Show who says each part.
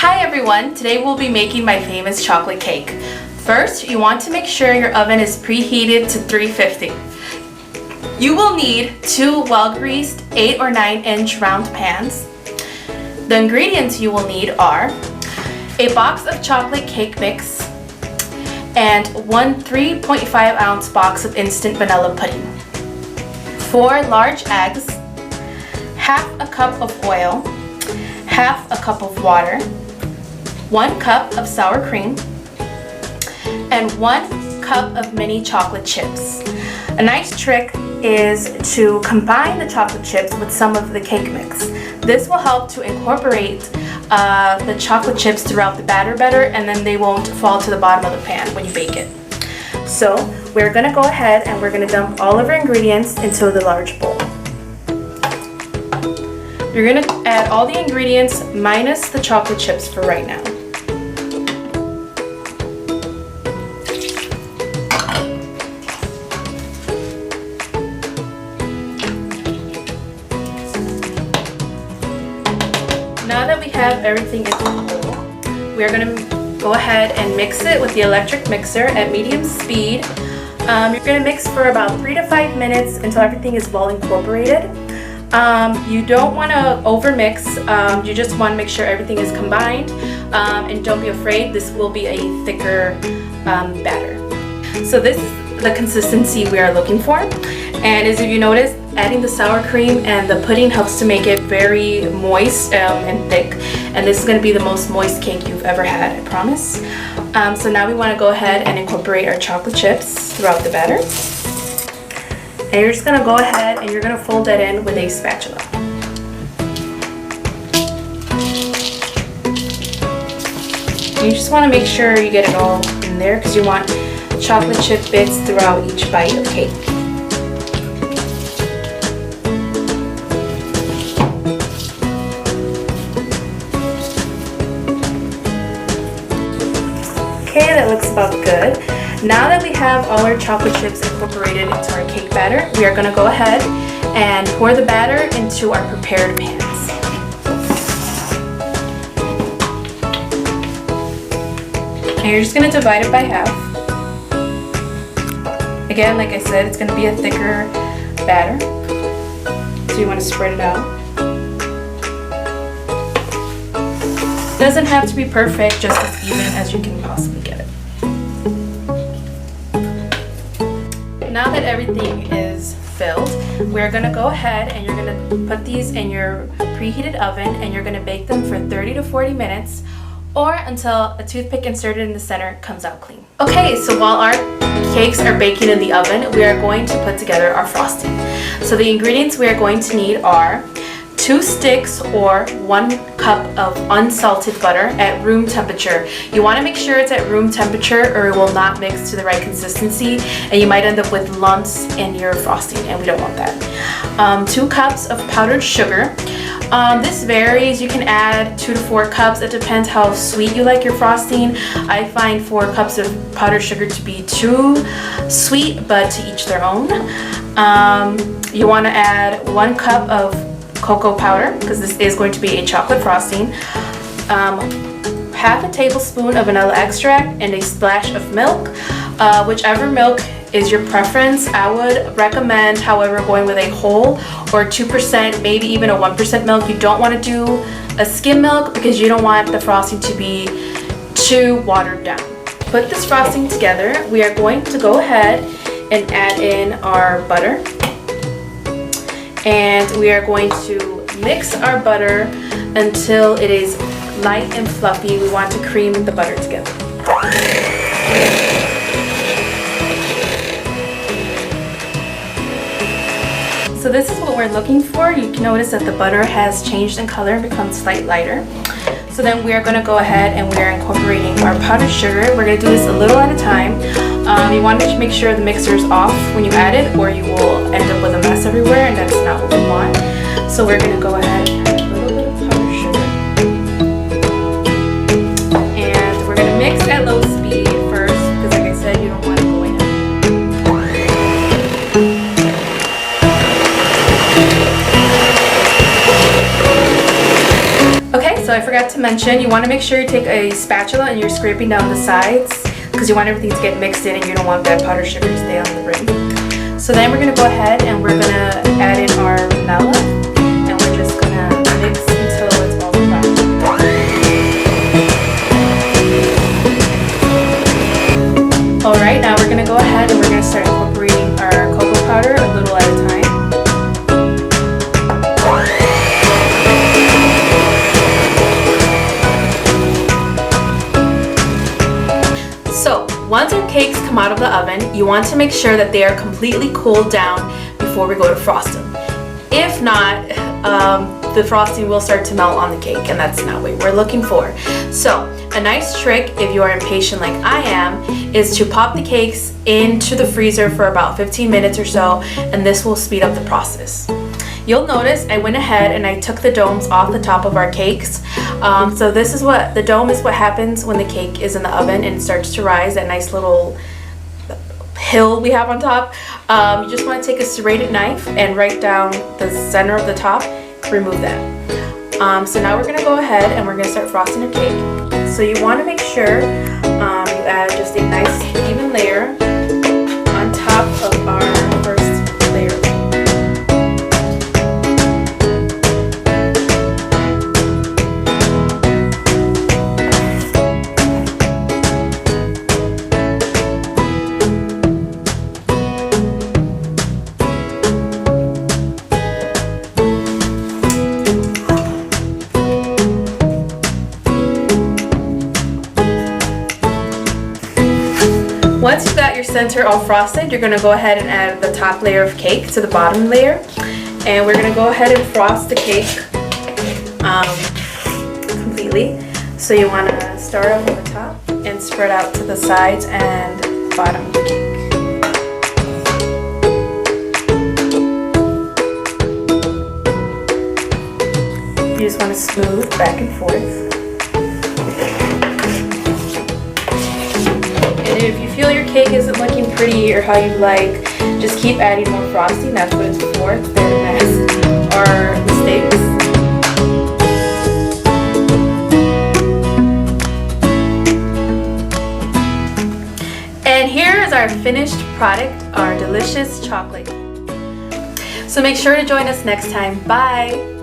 Speaker 1: Hi everyone, today we'll be making my famous chocolate cake. First, you want to make sure your oven is preheated to 350. You will need 2 well-greased 8 or 9-inch round pans. The ingredients you will need are a box of chocolate cake mix and 1 3.5-ounce box of instant vanilla pudding, 4 large eggs, half a cup of oil, half a cup of water, 1 cup of sour cream, and 1 cup of mini chocolate chips. A nice trick is to combine the chocolate chips with some of the cake mix. This will help to incorporate the chocolate chips throughout the batter better, and then they won't fall to the bottom of the pan when you bake it. So we're going to go ahead and we're going to dump all of our ingredients into the large bowl. You're going to add all the ingredients minus the chocolate chips for right now. Now that we have everything in the bowl, we are going to go ahead and mix it with the electric mixer at medium speed. You're going to mix for about 3 to 5 minutes until everything is well incorporated. You don't want to overmix, you just want to make sure everything is combined, and don't be afraid, this will be a thicker batter. So this is the consistency we are looking for, and as you notice, adding the sour cream and the pudding helps to make it very moist and thick, and this is going to be the most moist cake you've ever had, I promise. So now we want to go ahead and incorporate our chocolate chips throughout the batter. And you're just going to go ahead and you're going to fold that in with a spatula. You just want to make sure you get it all in there because you want chocolate chip bits throughout each bite of cake. Okay, that looks about good. Now that we have all our chocolate chips incorporated into our cake batter, we are going to go ahead and pour the batter into our prepared pans. And you're just going to divide it by half. Again, like I said, it's going to be a thicker batter, so you want to spread it out. It doesn't have to be perfect, just as even as you can possibly get it. Now that everything is filled, we're going to go ahead and you're going to put these in your preheated oven and you're going to bake them for 30 to 40 minutes or until a toothpick inserted in the center comes out clean. Okay, so while our cakes are baking in the oven, we are going to put together our frosting. So the ingredients we are going to need are 2 sticks or 1 cup of unsalted butter at room temperature. You want to make sure it's at room temperature or it will not mix to the right consistency and you might end up with lumps in your frosting, and we don't want that. 2 cups of powdered sugar. This varies. You can add 2 to 4 cups. It depends how sweet you like your frosting. I find 4 cups of powdered sugar to be too sweet, but to each their own. You want to add 1 cup of cocoa powder, because this is going to be a chocolate frosting, half a tablespoon of vanilla extract, and a splash of milk. Whichever milk is your preference. I would recommend, however, going with a whole or 2%, maybe even a 1% milk. You don't want to do a skim milk because you don't want the frosting to be too watered down. Put this frosting together. We are going to go ahead and add in our butter. And we are going to mix our butter until it is light and fluffy. We want to cream the butter together. So this is what we're looking for. You can notice that the butter has changed in color and become slightly lighter. So then we are going to go ahead and we are incorporating our powdered sugar. We're going to do this a little at a time. You want to make sure the mixer is off when you add it, or you will end up with a mess everywhere, and that's not what we want. So we're going to go ahead and add a little bit of powdered sugar. And we're going to mix at low speed first, because like I said, you don't want to go in. Okay, so I forgot to mention attention, you want to make sure you take a spatula and you're scraping down the sides because you want everything to get mixed in and you don't want that powdered sugar to stay on the rim. So then we're going to go ahead and we're going to add in our vanilla, and we're just going to mix until it's all flat. Alright, now we're going to go ahead and we're going to start incorporating our cocoa powder a little at a time. So, once our cakes come out of the oven, you want to make sure that they are completely cooled down before we go to frost them. If not, the frosting will start to melt on the cake, and that's not what we're looking for. So, a nice trick, if you are impatient like I am, is to pop the cakes into the freezer for about 15 minutes or so, and this will speed up the process. You'll notice I went ahead and I took the domes off the top of our cakes. So this is what, the dome is what happens when the cake is in the oven and it starts to rise, that nice little hill we have on top. You just want to take a serrated knife and right down the center of the top, remove that. So now we're going to go ahead and we're going to start frosting our cake. So you want to make sure you add just a nice even layer on top of our first layer. Once you've got your center all frosted, you're going to go ahead and add the top layer of cake to the bottom layer. And we're going to go ahead and frost the cake completely. So you want to start off at the top and spread out to the sides and bottom of the cake. You just want to smooth back and forth. And if you feel your cake isn't looking pretty or how you'd like, just keep adding more frosting. That's what it's for. It's there to mask our mistakes. And here is our finished product, our delicious chocolate. So make sure to join us next time. Bye!